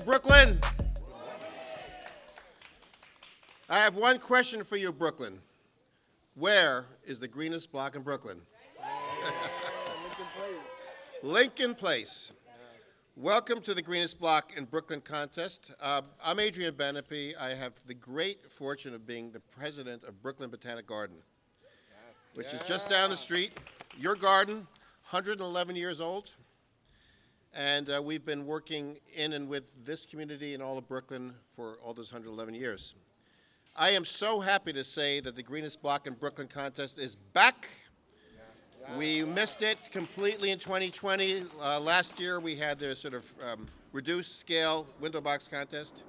Brooklyn. I have one question for you, Brooklyn. Where is the greenest block in Brooklyn? Lincoln Place. Welcome to the Greenest Block in Brooklyn contest. I'm Adrian Benepe. I have the great fortune of being the president of Brooklyn Botanic Garden, which is just down the street. Your garden, 111 years old. And we've been working in and with this community and all of Brooklyn for all those 111 years. I am so happy to say that the Greenest Block in Brooklyn contest is back. We missed it completely in 2020. Last year we had the sort of reduced scale window box contest.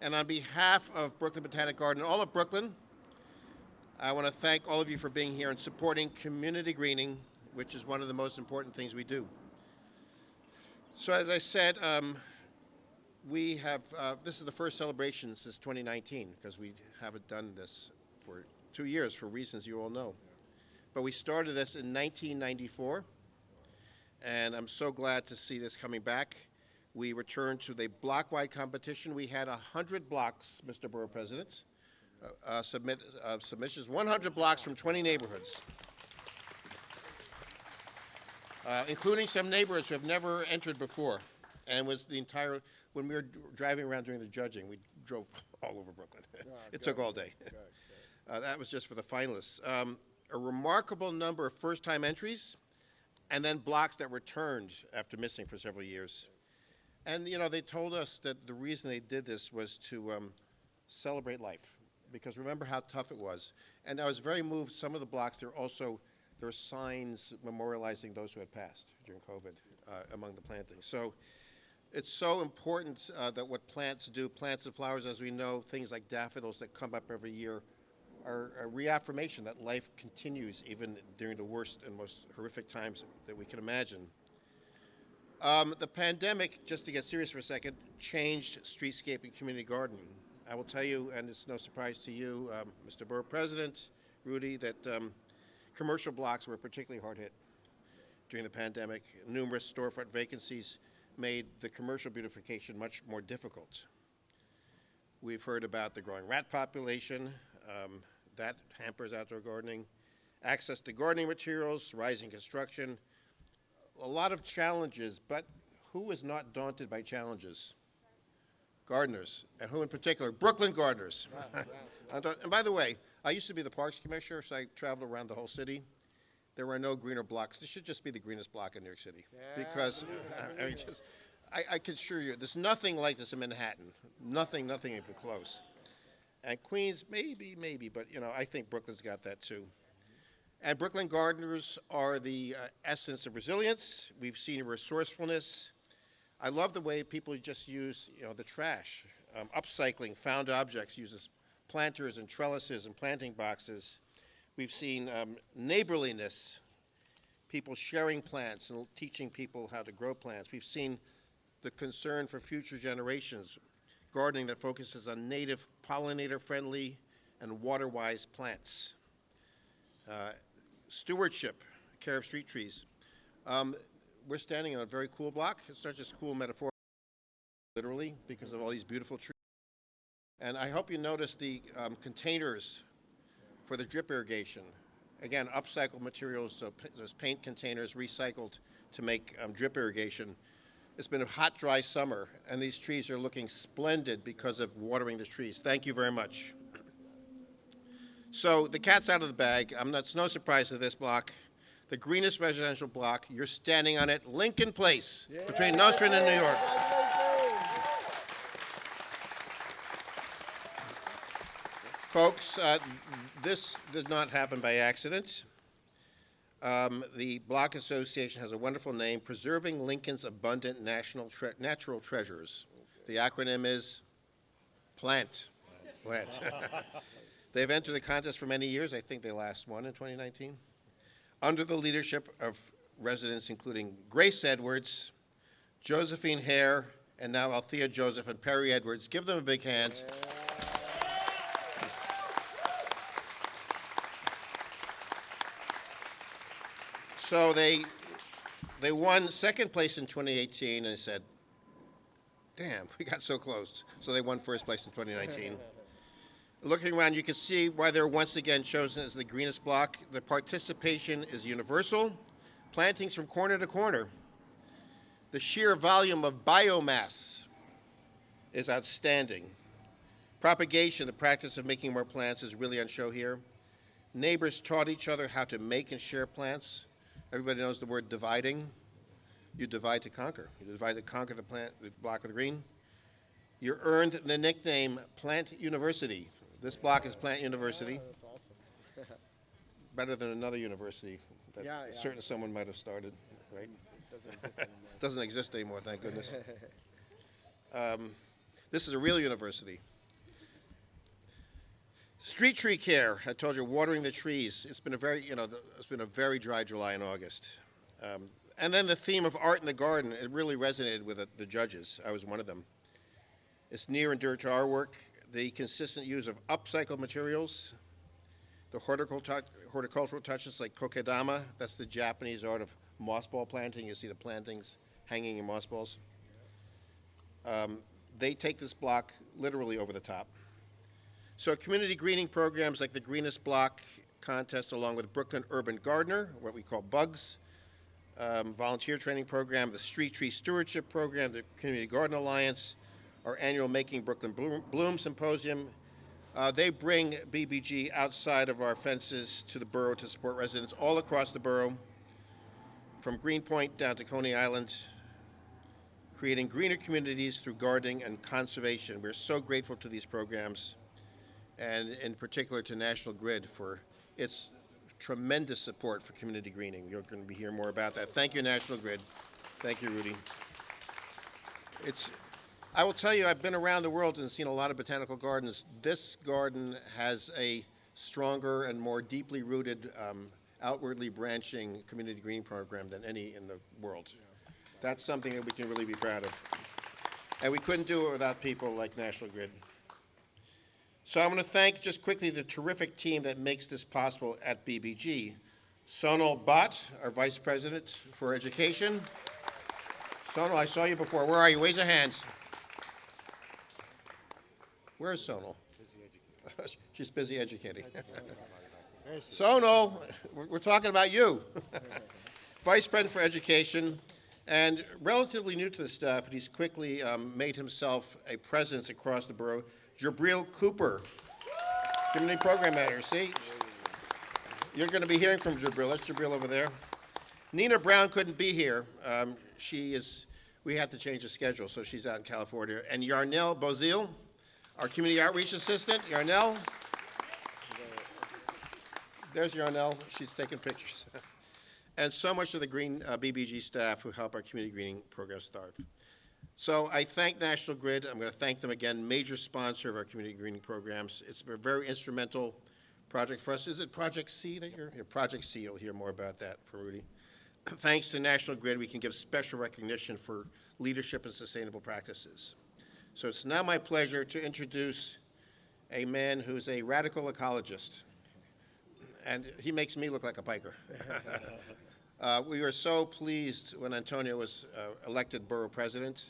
And on behalf of Brooklyn Botanic Garden, all of Brooklyn, I want to thank all of you for being here and supporting community greening, which is one of the most important things we do. So as I said, we have, this is the first celebration since 2019, because we haven't done this for 2 years for reasons you all know. But we started this in 1994, and I'm so glad to see this coming back. We returned to the block-wide competition. We had 100 blocks, Mr. Borough President, submissions, 100 blocks from 20 neighborhoods, including some neighborhoods who have never entered before, and was the entire, when we were driving around doing the judging, we drove all over Brooklyn. It took all day. That was just for the finalists. A remarkable number of first-time entries, and then blocks that returned after missing for several years. And, you know, they told us that the reason they did this was to celebrate life, because remember how tough it was. And I was very moved. Some of the blocks, there are signs memorializing those who had passed during COVID among the plantings. So it's so important that what plants do, plants and flowers, as we know, things like daffodils that come up every year, are a reaffirmation that life continues even during the worst and most horrific times that we can imagine. The pandemic, just to get serious for a second, changed streetscape and community gardening. I will tell you, and it's no surprise to you, Mr. Borough President, Rudy, that commercial blocks were particularly hard hit during the pandemic. Numerous storefront vacancies made the commercial beautification much more difficult. We've heard about the growing rat population, that hampers outdoor gardening, access to gardening materials, rising construction, a lot of challenges, but who is not daunted by challenges? Gardeners, and who in particular? Brooklyn gardeners. And by the way, I used to be the Parks Commissioner, so I traveled around the whole city. There were no greener blocks. This should just be the greenest block in New York City. Because, I can assure you, there's nothing like this in Manhattan. Nothing even close. And Queens, maybe, but you know, I think Brooklyn's got that too. And Brooklyn gardeners are the essence of resilience. We've seen resourcefulness. I love the way people just use, you know, the trash, upcycling found objects, uses planters and trellises and planting boxes. We've seen neighborliness, people sharing plants and teaching people how to grow plants. We've seen the concern for future generations, gardening that focuses on native, pollinator-friendly, and water-wise plants. Stewardship, care of street trees. We're standing on a very cool block. It's not just cool metaphorically, literally, because of all these beautiful trees. And I hope you notice the containers for the drip irrigation. Again, upcycled materials, so those paint containers recycled to make drip irrigation. It's been a hot, dry summer, and these trees are looking splendid because of watering the trees. Thank you very much. So the cat's out of the bag. It's no surprise to this block. The greenest residential block. You're standing on it, Lincoln Place, between Nostrand and New York. Folks, this did not happen by accident. The Block Association has a wonderful name, Preserving Lincoln's Abundant Natural Treasures. The acronym is PLANT. Plant. They've entered the contest for many years. I think they last won in 2019. Under the leadership of residents including Grace Edwards, Josephine Hare, and now Althea Joseph and Perry Edwards. Give them a big hand. So they won second place in 2018 and said, damn, we got so close. So they won first place in 2019. Looking around, you can see why they're once again chosen as the Greenest Block. The participation is universal. Plantings from corner to corner. The sheer volume of biomass is outstanding. Propagation, the practice of making more plants, is really on show here. Neighbors taught each other how to make and share plants. Everybody knows the word dividing. You divide to conquer. You divide to conquer the block with green. You earned the nickname Plant University. This block is Plant University. Oh, that's awesome. Better than another university that a certain someone might have started, right? Doesn't exist anymore. Doesn't exist anymore, thank goodness. This is a real university. Street tree care. I told you, watering the trees. It's been a very, it's been a very dry July and August. And then the theme of art in the garden. It really resonated with the judges. I was one of them. It's near and dear to our work. The consistent use of upcycled materials, the horticultural touches like kokedama. That's the Japanese art of mossball planting. You see the plantings hanging in mossballs. They take this block literally over the top. So community greening programs like the Greenest Block contest, along with Brooklyn Urban Gardener, what we call BUGS, volunteer training program, the Street Tree Stewardship Program, the Community Garden Alliance, our annual Making Brooklyn Bloom Symposium. They bring BBG outside of our fences to the borough to support residents all across the borough, from Greenpoint down to Coney Island, creating greener communities through gardening and conservation. We're so grateful to these programs, and in particular to National Grid for its tremendous support for community greening. You're going to be hearing more about that. Thank you, National Grid. Thank you, Rudy. I will tell you, I've been around the world and seen a lot of botanical gardens. This garden has a stronger and more deeply rooted, outwardly branching community greening program than any in the world. That's something that we can really be proud of. And we couldn't do it without people like National Grid. So I want to thank, just quickly, the terrific team that makes this possible at BBG. Sonal Bhatt, our Vice President for Education. Sonal, I saw you before. Where are you? Raise your hands. Where's Sonal? She's busy educating. Sonal, we're talking about you. Vice President for Education, and relatively new to the staff, but he's quickly made himself a presence across the borough. Jabril Cooper, Community Program Manager. See? You're going to be hearing from Jabril. That's Jabril over there. Nina Brown couldn't be here. We had to change the schedule, so she's out in California. And Yarnell Bozil, our Community Outreach Assistant. Yarnell. There's Yarnell. She's taking pictures. And so much of the Green BBG staff who help our community greening program start. So I thank National Grid. I'm going to thank them again, major sponsor of our community greening programs. It's a very instrumental project for us. Is it Project C that you're here? Project C, you'll hear more about that from Rudy. Thanks to National Grid, we can give special recognition for leadership and sustainable practices. So it's now my pleasure to introduce a man who's a radical ecologist. And he makes me look like a piker. We were so pleased when Antonio was elected borough president.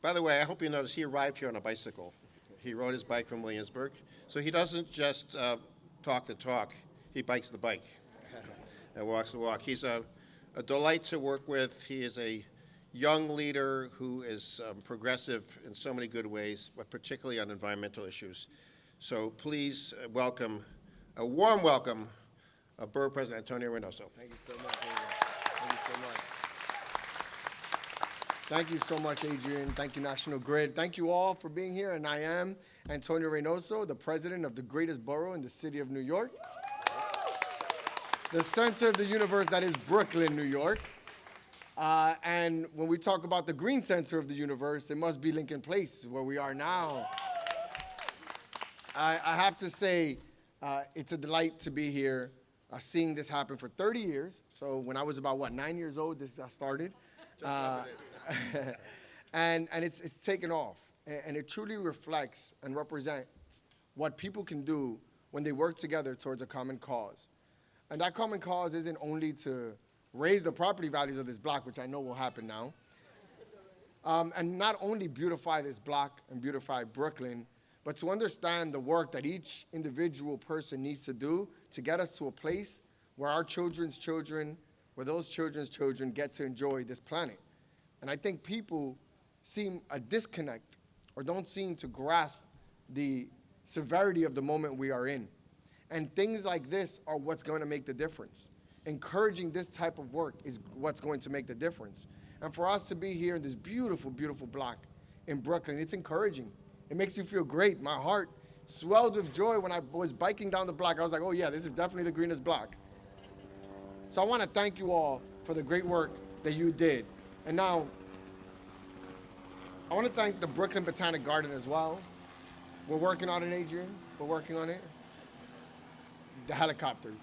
By the way, I hope you noticed he arrived here on a bicycle. He rode his bike from Williamsburg. So he doesn't just talk the talk, he bikes the bike and walks the walk. He's a delight to work with. He is a young leader who is progressive in so many good ways, but particularly on environmental issues. So please welcome, a warm welcome, of Borough President Antonio Reynoso. Thank you so much, Adrian. Thank you so much. Thank you so much, Adrian. Thank you, National Grid. Thank you all for being here. And I am Antonio Reynoso, the president of the greatest borough in the city of New York, the center of the universe that is Brooklyn, New York. And when we talk about the green center of the universe, it must be Lincoln Place, where we are now. I have to say, it's a delight to be here, seeing this happen for 30 years. So when I was about, 9 years old, this started. And it's taken off. And it truly reflects and represents what people can do when they work together towards a common cause. And that common cause isn't only to raise the property values of this block, which I know will happen now, and not only beautify this block and beautify Brooklyn, but to understand the work that each individual person needs to do to get us to a place where our children's children, where those children's children get to enjoy this planet. And I think people seem a disconnect or don't seem to grasp the severity of the moment we are in. And things like this are what's going to make the difference. Encouraging this type of work is what's going to make the difference. And for us to be here in this beautiful, beautiful block in Brooklyn, it's encouraging. It makes you feel great. My heart swelled with joy when I was biking down the block. I was like, oh yeah, this is definitely the greenest block. So I want to thank you all for the great work that you did. And now, I want to thank the Brooklyn Botanic Garden as well. We're working on it, Adrian. We're working on it. The helicopters.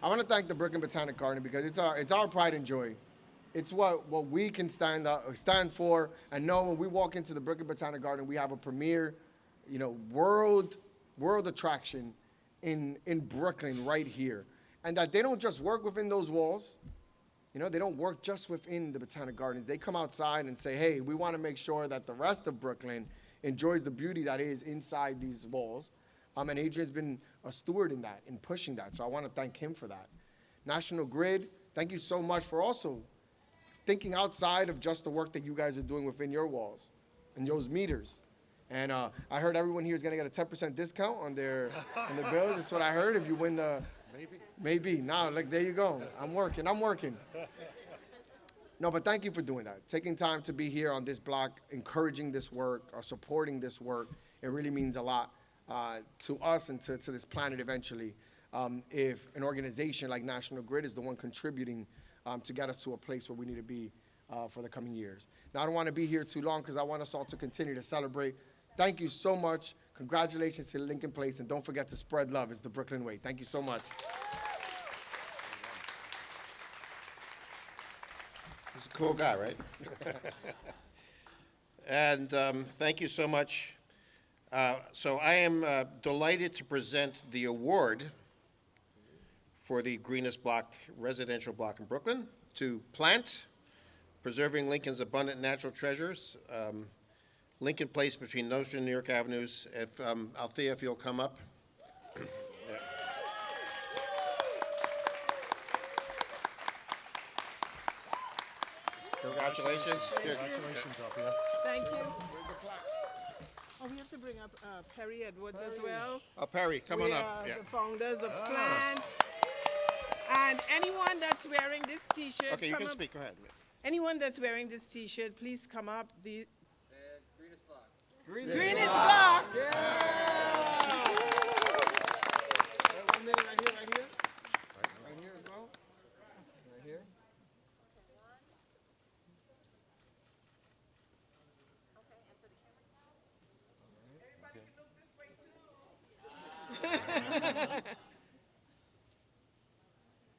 I want to thank the Brooklyn Botanic Garden because it's our pride and joy. It's what we can stand for and know when we walk into the Brooklyn Botanic Garden, we have a premier, world attraction in Brooklyn right here. And that they don't just work within those walls. They don't work just within the Botanic Gardens. They come outside and say, hey, we want to make sure that the rest of Brooklyn enjoys the beauty that is inside these walls. And Adrian's been a steward in that, in pushing that. So I want to thank him for that. National Grid, thank you so much for also thinking outside of just the work that you guys are doing within your walls and those meters. And I heard everyone here is going to get a 10% discount on their bills. That's what I heard. If you win the... Maybe. Now, there you go. I'm working. No, but thank you for doing that. Taking time to be here on this block, encouraging this work, or supporting this work. It really means a lot to us and to this planet eventually. If an organization like National Grid is the one contributing to get us to a place where we need to be for the coming years. Now, I don't want to be here too long because I want us all to continue to celebrate. Thank you so much. Congratulations to Lincoln Place, and don't forget to spread love. It's the Brooklyn way. Thank you so much. He's a cool guy, right? And thank you so much. So I am delighted to present the award for the Greenest Block residential block in Brooklyn to Plant, Preserving Lincoln's Abundant Natural Treasures, Lincoln Place between Nostrand and New York Avenues. If Althea, if you'll come up. Yeah. Congratulations. Good. Congratulations, Althea. Thank you. Oh, we have to bring up Perry Edwards as well. Oh, Perry, come on We up. are Yeah. the founders of Plant. And anyone that's wearing this T-shirt, Okay, you come can up. speak. Go ahead. Anyone that's wearing this T-shirt, please come up. The Greenest Block. Greenest Block. One minute right here. Right here as well. Right here.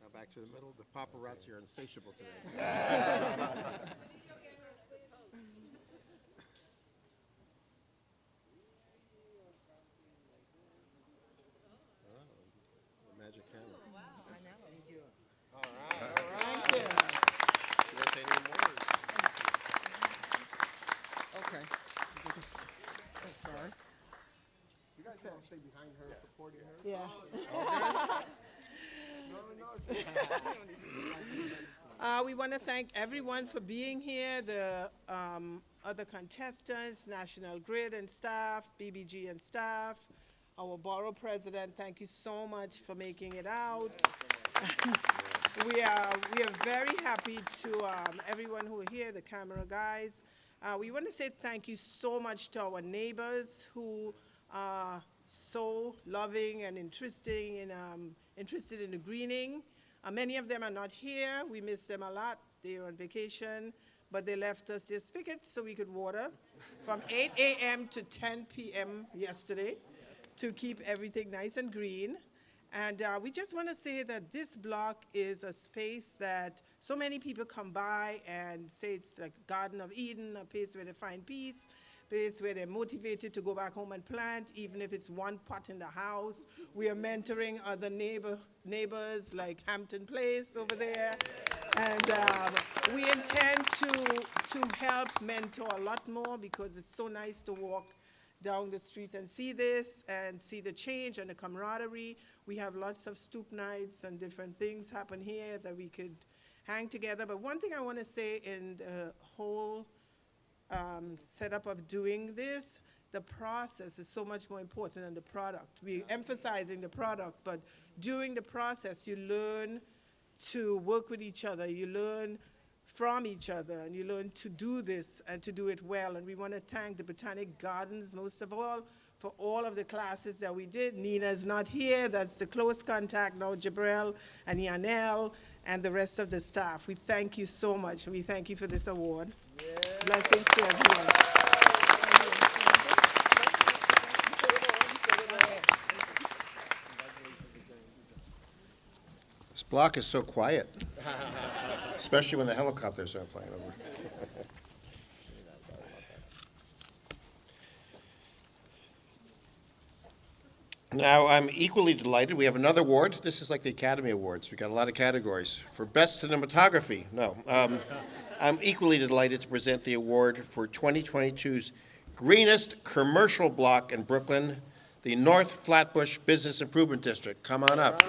Now back to the middle. The paparazzi are insatiable today. The magic camera. All right. Thank you. Should I say any more? Okay. You guys can't stay behind her, supporting her. Yeah. We want to thank everyone for being here, the other contestants, National Grid and staff, BBG and staff, our Borough president, thank you so much for making it out. We are very happy to everyone who are here, the camera guys. We want to say thank you so much to our neighbors who are so loving and interested in the greening. Many of them are not here. We miss them a lot. They're on vacation, but they left us their spigots so we could water from 8 a.m. to 10 p.m. yesterday to keep everything nice and green. And we just want to say that this block is a space that so many people come by and say it's like Garden of Eden, a place where they find peace. place where they're motivated to go back home and plant, even if it's one pot in the house. We are mentoring other neighbors like Hampton Place over there. And we intend to help mentor a lot more, because it's so nice to walk down the street and see this and see the change and the camaraderie. We have lots of stoop nights and different things happen here that we could hang together. But one thing I want to say in the whole setup of doing this, the process is so much more important than the product. We're emphasizing the product, but during the process, you learn to work with each other, you learn from each other, and you learn to do this and to do it well. And we want to thank the Botanic Gardens, most of all, for all of the classes that we did. Nina's not here, that's the close contact now, Jabril and Yanel, and the rest of the staff. We thank you so much. We thank you for this award. Yeah. Blessings to everyone. This block is so quiet, especially when the helicopters are flying over. Now, I'm equally delighted. We have another award. This is like the Academy Awards. We've got a lot of categories. For Best Cinematography, I'm equally delighted to present the award for 2022's Greenest Commercial Block in Brooklyn, the North Flatbush Business Improvement District. Come on up.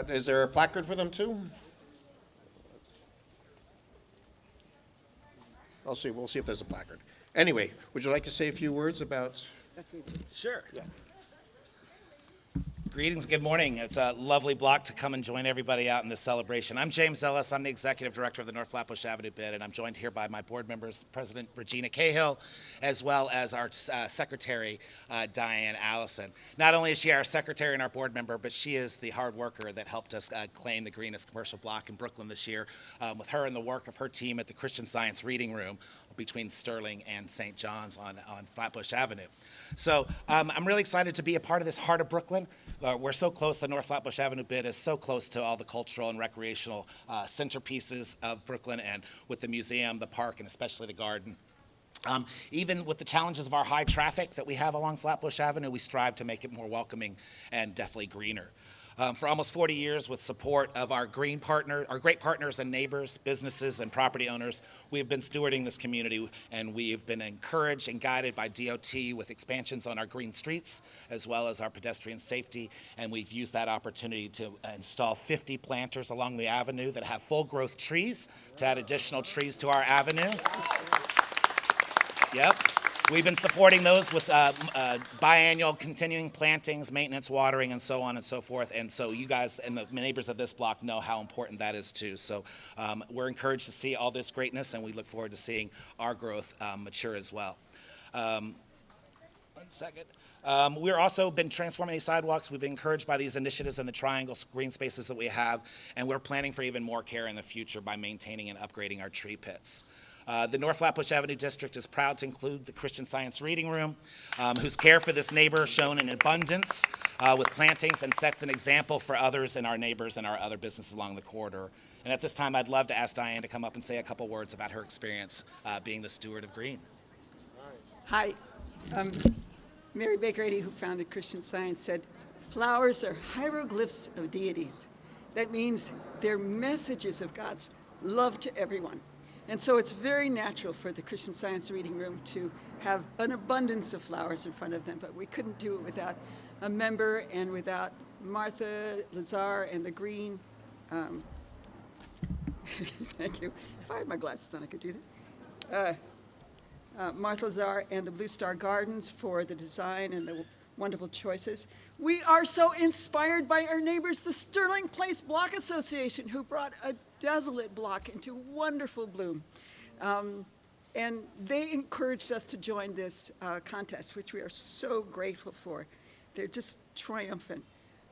Is there a placard for them too? We'll see if there's a placard. Anyway, would you like to say a few words about? Sure. Yeah. Greetings, good morning. It's a lovely block to come and join everybody out in this celebration. I'm James Ellis. I'm the Executive Director of the North Flatbush Avenue BID, and I'm joined here by my board members, President Regina Cahill, as well as our Secretary, Diane Allison. Not only is she our Secretary and our board member, but she is the hard worker that helped us claim the greenest commercial block in Brooklyn this year, with her and the work of her team at the Christian Science Reading Room between Sterling and St. John's on Flatbush Avenue. So I'm really excited to be a part of this heart of Brooklyn. We're so close, the North Flatbush Avenue BID is so close to all the cultural and recreational centerpieces of Brooklyn, and with the museum, the park, and especially the garden. Even with the challenges of our high traffic that we have along Flatbush Avenue, we strive to make it more welcoming and definitely greener. For almost 40 years, with support of our great partners and neighbors, businesses, and property owners, we've been stewarding this community, and we've been encouraged and guided by DOT with expansions on our green streets, as well as our pedestrian safety, and we've used that opportunity to install 50 planters along the avenue that have full growth trees to add additional trees to our avenue. Yep. We've been supporting those with biannual continuing plantings, maintenance, watering, and so on and so forth. And so you guys and the neighbors of this block know how important that is too. So we're encouraged to see all this greatness, and we look forward to seeing our growth mature as well. 1 second. We've also been transforming these sidewalks. We've been encouraged by these initiatives and the triangle green spaces that we have, and we're planning for even more care in the future by maintaining and upgrading our tree pits. The North Flatbush Avenue District is proud to include the Christian Science Reading Room, whose care for this neighbor shown in abundance with plantings and sets an example for others and our neighbors and our other businesses along the corridor. And at this time, I'd love to ask Diane to come up and say a couple words about her experience being the steward of green. Hi. Mary Baker Eddy, who founded Christian Science, said, "Flowers are hieroglyphs of deities." That means they're messages of God's love to everyone. And so it's very natural for the Christian Science Reading Room to have an abundance of flowers in front of them, but we couldn't do it without a member and without Martha Lazar and the green. Thank you. If I had my glasses on, I could do this. Martha Lazar and the Blue Star Gardens for the design and the wonderful choices. We are so inspired by our neighbors, the Sterling Place Block Association, who brought a desolate block into wonderful bloom. And they encouraged us to join this contest, which we are so grateful for. They're just triumphant.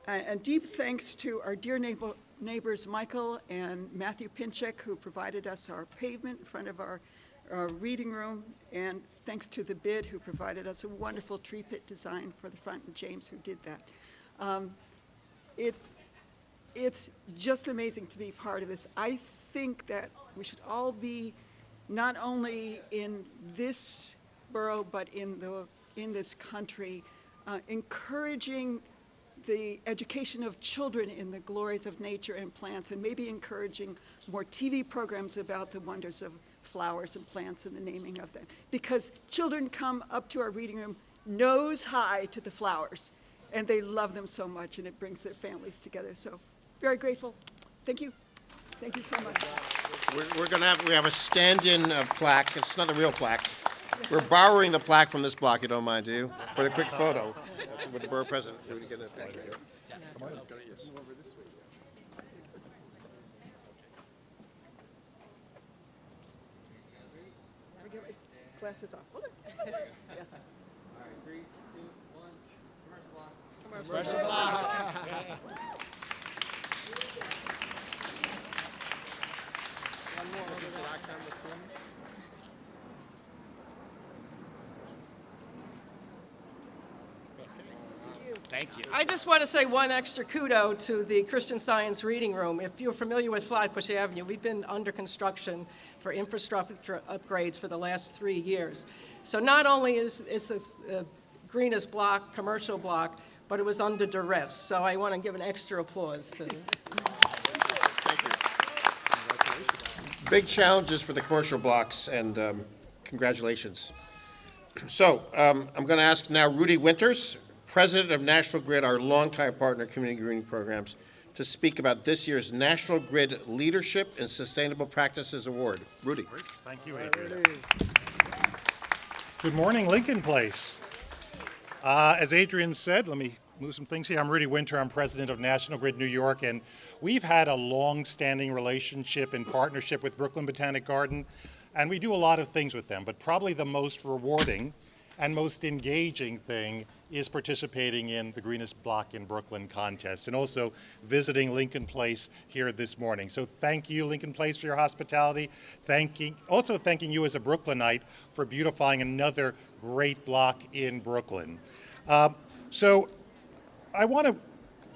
And deep thanks to our dear neighbors, Michael and Matthew Pinchek, who provided us our pavement in front of our reading room, and thanks to the BID, who provided us a wonderful tree pit design for the front, and James, who did that. it's just amazing to be part of this. I think that we should all be not only in this borough, but in this country, encouraging the education of children in the glories of nature and plants, and maybe encouraging more TV programs about the wonders of flowers and plants and the naming of them. Because children come up to our reading room nose high to the flowers, and they love them so much, and it brings their families together. So very grateful. Thank you. Thank you so much. We have a stand-in plaque. It's not a real plaque. We're borrowing the plaque from this block, you don't mind, do you? For the quick photo with the borough president. Come on. Get my glasses off. Hold on. Yes. All right, 3, 2, 1. Commercial block. Thank you. I just want to say one extra kudo to the Christian Science Reading Room. If you're familiar with Flatbush Avenue, we've been under construction for infrastructure upgrades for the last 3 years. So not only is this a Greenest Block, commercial block, but it was under duress. So I want to give an extra applause to Thank you. Big challenges for the commercial blocks, and congratulations. So I'm going to ask now Rudy Winters, President of National Grid, our longtime partner, Community Greening Programs, to speak about this year's National Grid Leadership and Sustainable Practices Award. Rudy. Thank you, Adrian. Good morning, Lincoln Place. As Adrian said, let me move some things here. I'm Rudy Winter. I'm president of National Grid New York, and we've had a long-standing relationship and partnership with Brooklyn Botanic Garden, and we do a lot of things with them, but probably the most rewarding and most engaging thing is participating in the Greenest Block in Brooklyn contest, and also visiting Lincoln Place here this morning. So thank you, Lincoln Place, for your hospitality. Also thanking you as a Brooklynite for beautifying another great block in Brooklyn. So I want to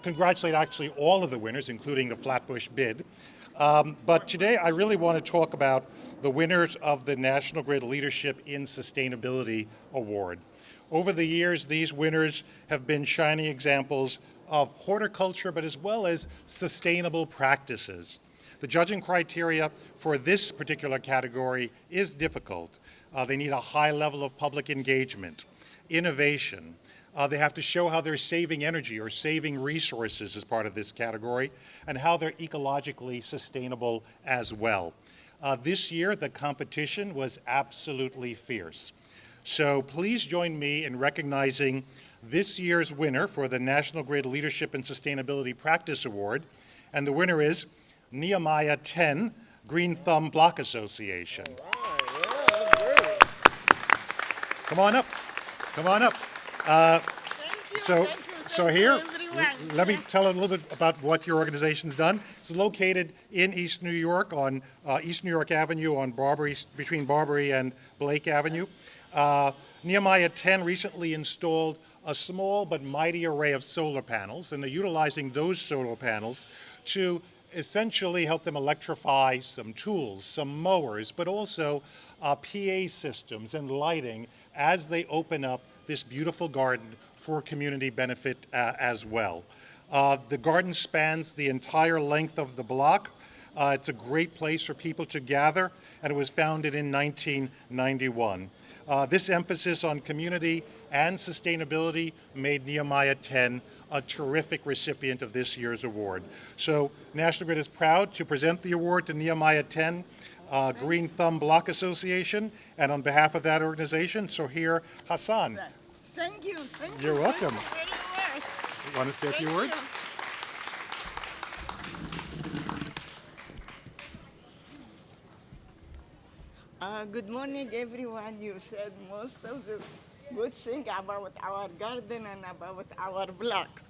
congratulate actually all of the winners, including the Flatbush bid. But today I really want to talk about the winners of the National Grid Leadership in Sustainability Award. Over the years, these winners have been shining examples of horticulture, but as well as sustainable practices. The judging criteria for this particular category is difficult. They need a high level of public engagement, innovation. They have to show how they're saving energy or saving resources as part of this category, and how they're ecologically sustainable as well. This year, the competition was absolutely fierce. So please join me in recognizing this year's winner for the National Grid Leadership and Sustainability Practice Award. And the winner is Nehemiah 10, Green Thumb Block Association. Come on up. Come on up. So here, let me tell a little bit about what your organization's done. It's located in East New York on East New York Avenue on between Barbary and Blake Avenue. Nehemiah 10 recently installed a small but mighty array of solar panels, and they're utilizing those solar panels to essentially help them electrify some tools, some mowers, but also PA systems and lighting as they open up this beautiful garden for community benefit as well. The garden spans the entire length of the block. It's a great place for people to gather, and it was founded in 1991. This emphasis on community and sustainability made Nehemiah 10 a terrific recipient of this year's award. So National Grid is proud to present the award to Nehemiah 10 Green Thumb Block Association, and on behalf of that organization, so here, Hassan. Thank you. Thank You're you. welcome. Thank you very much. You want to say a few words? Good morning, everyone. You said most of the good things about our garden and about our block.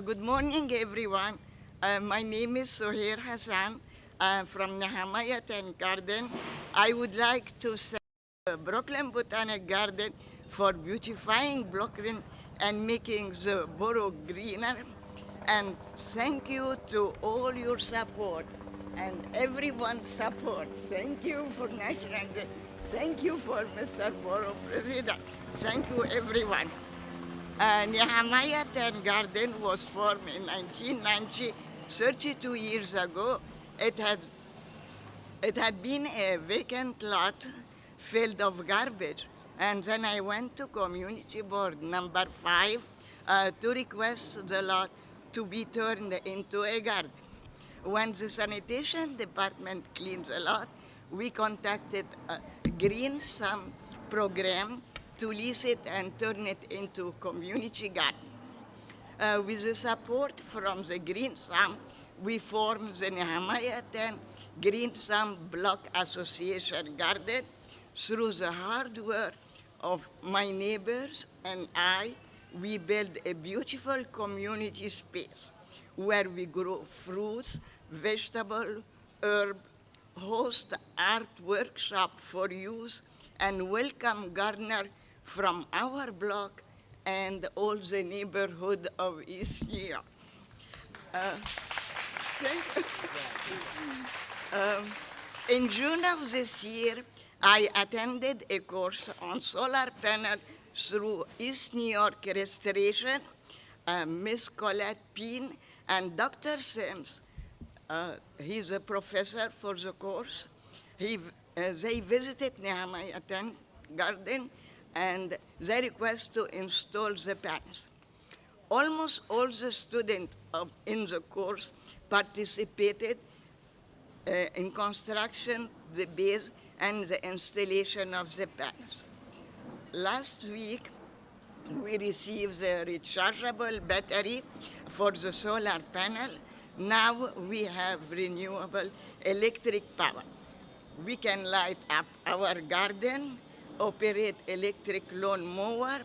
Good morning, everyone. My name is Sohair Hassan. I'm from Nehemiah 10 Garden. I would like to thank the Brooklyn Botanic Garden for beautifying Brooklyn and making the borough greener. And thank you to all your support and everyone's support. Thank you for National Grid. Thank you for Mr. Borough President. Thank you, everyone. Nehemiah Garden was formed in 1990, 32 years ago. It had been a vacant lot filled of garbage. And then I went to community board number 5 to request the lot to be turned into a garden. When the sanitation department cleaned the lot, we contacted Green Thumb program to lease it and turn it into community garden. With the support from the Green Thumb, we formed the Nehemiah 10 Green Thumb Block Association Garden. Through the hard work of my neighbors and I, we built a beautiful community space where we grow fruits, vegetables, herb, host art workshop for youth, and welcome gardener from our block and all the neighborhood of East New York. In June of this year, I attended a course on solar panel through East New York Restoration, Miss Colette Peen and Dr. Sims. He's a professor for the course. They visited Nehemiah 10 Garden and they request to install the panels. Almost all the students in the course participated in construction, the base, and the installation of the panels. Last week, we received the rechargeable battery for the solar panel. Now we have renewable electric power. We can light up our garden, operate electric lawn mower,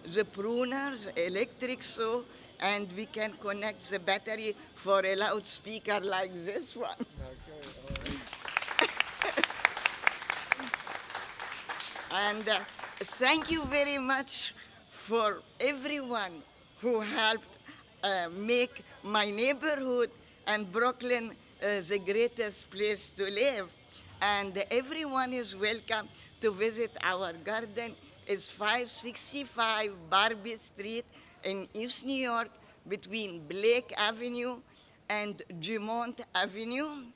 the pruners, electric saw, and we can connect the battery for a loudspeaker like this one. And thank you very much for everyone who helped make my neighborhood and Brooklyn the greatest place to live. And everyone is welcome to visit our garden. It's 565 Barbie Street in East New York between Blake Avenue and Dumont Avenue.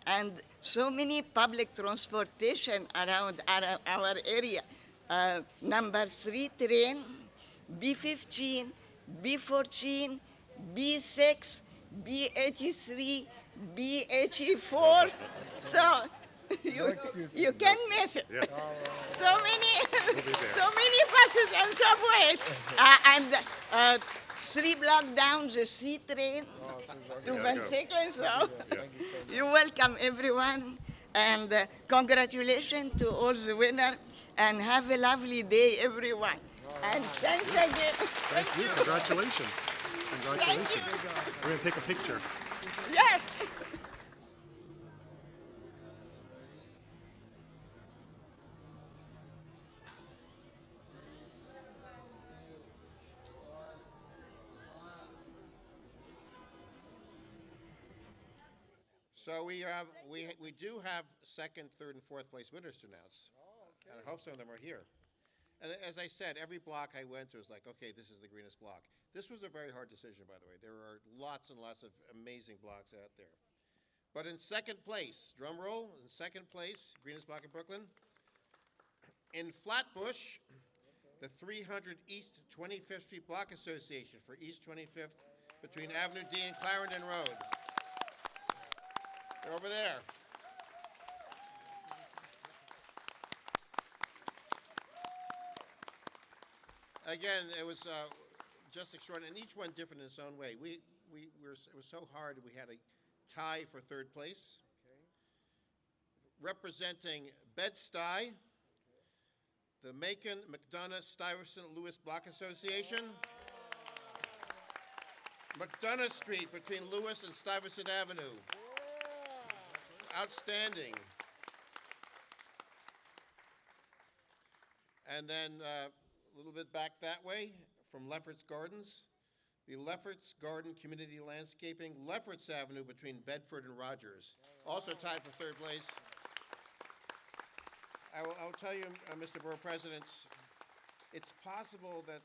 And so many public transportation around our area. Number 3 train, B15, B14, B6, B83, B84. So you can't miss it. Yes. So many buses and subways. And 3 blocks down the C train to Van Sickle. So Yes. you're welcome, everyone. And congratulations to all the winners. And have a lovely day, everyone. And thanks again. Thank you. Congratulations. Congratulations. We're going to take a picture. Yes. So we do have second, third, and fourth place winners to announce. And I hope some of them are here. And as I said, every block I went to was like, okay, this is the greenest block. This was a very hard decision, by the way. There are lots and lots of amazing blocks out there. But in second place, drum roll, in second place, greenest block in Brooklyn. In Flatbush, the 300 East 25th Street Block Association for East 25th between Avenue D and Clarendon Road. They're over there. Again, it was just extraordinary, and each one different in its own way. It was so hard, we had a tie for third place. Representing Bed-Stuy, the Macon, McDonough, Stuyvesant, Lewis Block Association. McDonough Street between Lewis and Stuyvesant Avenue. Outstanding. And then a little bit back that way from Lefferts Gardens, the Lefferts Garden Community Landscaping, Lefferts Avenue between Bedford and Rogers, also tied for third place. I'll tell you, Mr. Borough President, it's possible that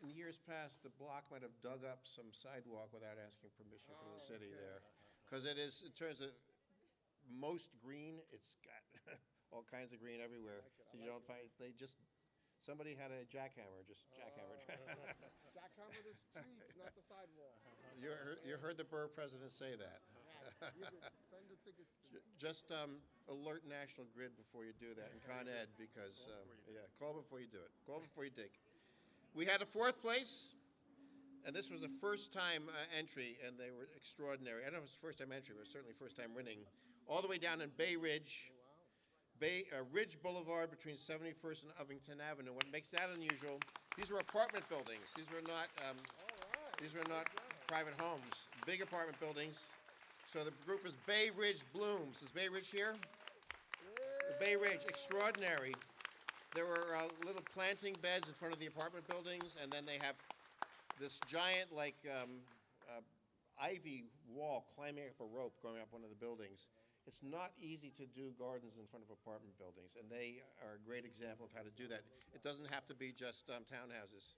in years past, the block might have dug up some sidewalk without asking permission from the city there. Because it is, in terms of most green, it's got all kinds of green everywhere. You don't find, somebody had a jackhammer, just jackhammered. Jackhammer the streets, not the sidewalk. You heard the borough president say that. Yes, send the tickets. Just alert National Grid before you do that, and Con Ed, because, call before you do it. Call before you dig. We had a fourth place, and this was a first-time entry, and they were extraordinary. I don't know if it's first-time entry, but certainly first-time winning. All the way down in Bay Ridge, Ridge Boulevard between 71st and Ovington Avenue. What makes that unusual, these were apartment buildings. These were not private homes, big apartment buildings. So the group is Bay Ridge Blooms. Is Bay Ridge here? The Bay Ridge, extraordinary. There were little planting beds in front of the apartment buildings, and then they have this giant, ivy wall climbing up a rope going up one of the buildings. It's not easy to do gardens in front of apartment buildings, and they are a great example of how to do that. It doesn't have to be just townhouses.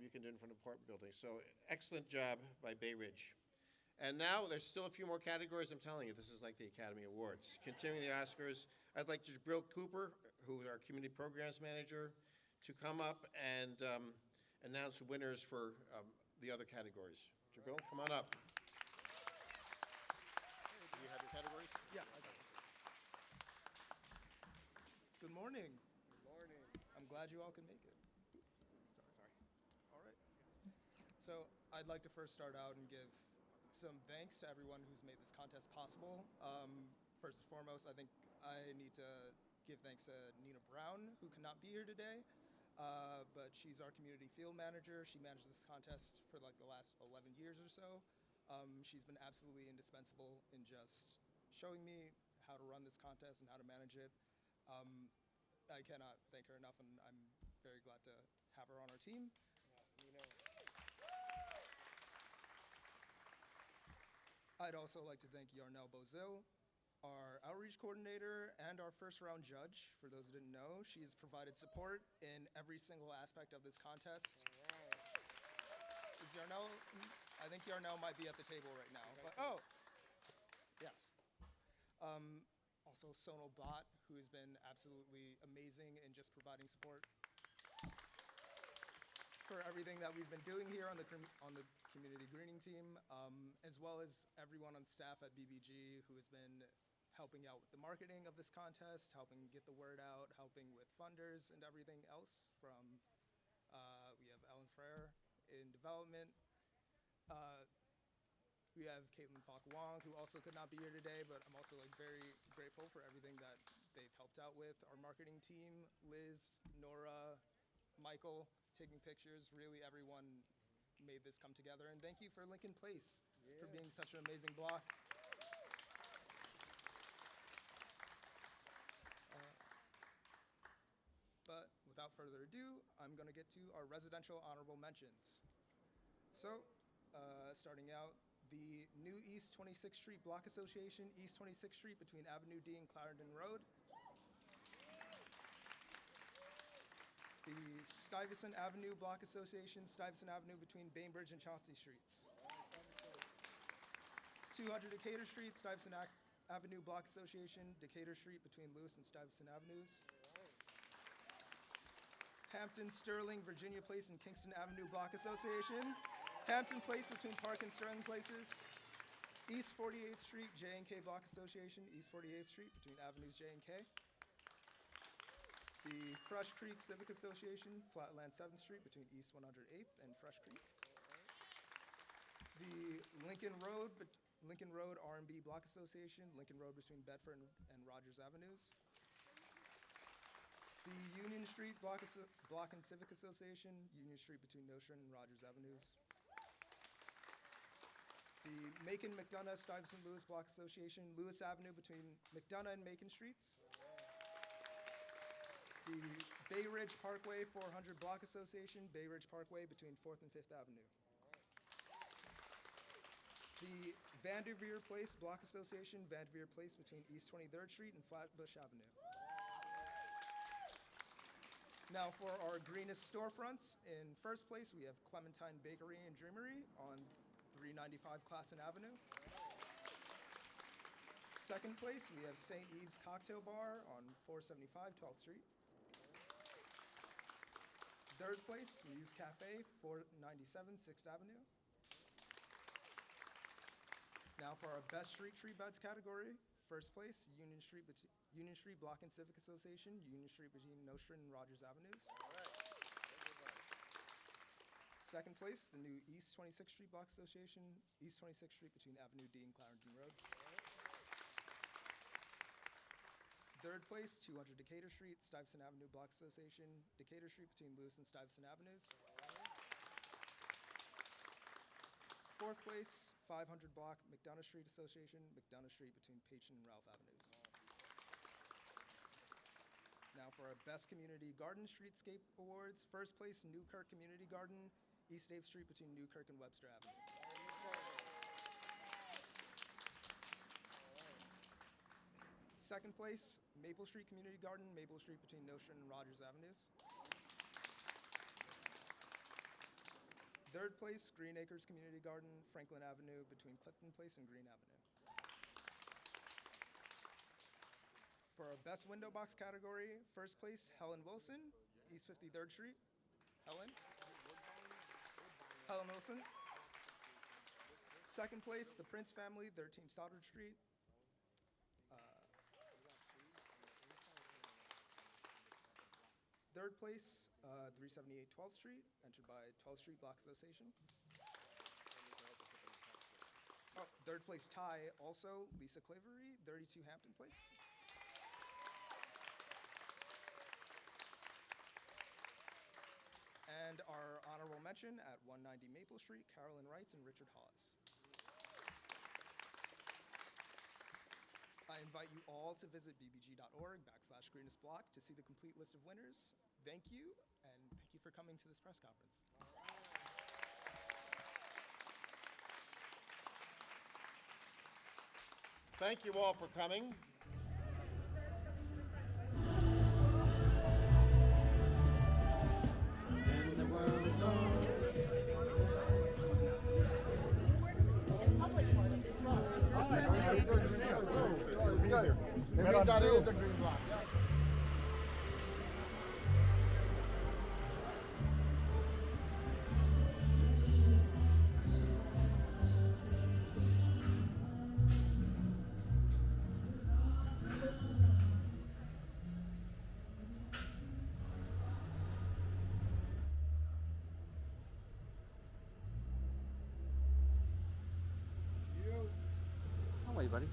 You can do it in front of apartment buildings. So excellent job by Bay Ridge. And now there's still a few more categories. I'm telling you, this is like the Academy Awards. Continuing the Oscars, I'd like Jabril Cooper, who is our Community Programs Manager, to come up and announce winners for the other categories. Jabril, come on up. Do you have your categories? Yeah. Good morning. Good morning. I'm glad you all can make it. Sorry. All right. So I'd like to first start out and give some thanks to everyone who's made this contest possible. First and foremost, I think I need to give thanks to Nina Brown, who cannot be here today, but she's our community field manager. She managed this contest for the last 11 years or so. She's been absolutely indispensable in just showing me how to run this contest and how to manage it. I cannot thank her enough, and I'm very glad to have her on our team. I'd also like to thank Yarnell Bozil, our outreach coordinator and our first round judge. For those who didn't know, she has provided support in every single aspect of this contest. Is Yarnell, I think Yarnell might be at the table right now. But, oh, yes. Also Sonal Bhatt, who has been absolutely amazing in just providing support for everything that we've been doing here on the community greening team, as well as everyone on staff at BBG who has been helping out with the marketing of this contest, helping get the word out, helping with funders and everything else. From we have Ellen Frere in development. We have Caitlin Falk-Wong, who also could not be here today, but I'm also very grateful for everything that they've helped out with. Our marketing team, Liz, Nora, Michael, taking pictures. Really, everyone made this come together. And thank you for Lincoln Place for being such an amazing block. But without further ado, I'm going to get to our residential honorable mentions. So, starting out, the new East 26th Street Block Association, East 26th Street between Avenue D and Clarendon Road. The Stuyvesant Avenue Block Association, Stuyvesant Avenue between Bainbridge and Chauncey Streets. 200 Decatur Street, Stuyvesant Avenue Block Association, Decatur Street between Lewis and Stuyvesant Avenues. Hampton, Sterling, Virginia Place and Kingston Avenue Block Association. Hampton Place between Park and Sterling Places. East 48th Street J and K Block Association, East 48th Street between Avenues J and K. The Fresh Creek Civic Association, Flatland 7th Street between East 108th and Fresh Creek. The Lincoln Road R&B Block Association, Lincoln Road between Bedford and Rogers Avenues. The Union Street Block and Civic Association, Union Street between Nostrand and Rogers Avenues. The Macon, McDonough, Stuyvesant Lewis Block Association, Lewis Avenue between McDonough and Macon Streets. The Bay Ridge Parkway 400 Block Association, Bay Ridge Parkway between 4th and 5th Avenue. The Vanderveer Place Block Association, Vanderveer Place between East 23rd Street and Flatbush Avenue. Now for our greenest storefronts, in first place we have Clementine Bakery and Dreamery on 395 Classen Avenue. Second place, we have St. Eve's Cocktail Bar on 475 12th Street. Third place, we use Cafe, 497 6th Avenue. Now for our best street tree beds category, first place, Union Street Block and Civic Association, Union Street between Nostrand and Rogers Avenues. Second place, the new East 26th Street Block Association, East 26th Street between Avenue D and Clarendon Road. Third place, 200 Decatur Street, Stuyvesant Avenue Block Association, Decatur Street between Lewis and Stuyvesant Avenues. Fourth place, 500 Block McDonough Street Association, McDonough Street between Patron and Ralph Avenues. Now for our Best Community Garden Streetscape Awards, first place, Newkirk Community Garden, East 8th Street between Newkirk and Webster Avenue. Second place, Maple Street Community Garden, Maple Street between Nostrand and Rogers Avenues. Third place, Green Acres Community Garden, Franklin Avenue between Clifton Place and Green Avenue. For our best window box category, first place, Helen Wilson, East 53rd Street. Helen Wilson. Second place, the Prince Family, 13 Stoddard Street. Third place, 378 12th Street, entered by 12th Street Block Association. Oh, third place tie, also Lisa Clavery, 32 Hampton Place. And our honorable mention at 190 Maple Street, Carolyn Wrights and Richard Hawes. I invite you all to visit bbg.org/Greenest Block to see the complete list of winners. Thank you, and thank you for coming to this press conference. Thank you all for coming. That is the green block. How are you, buddy?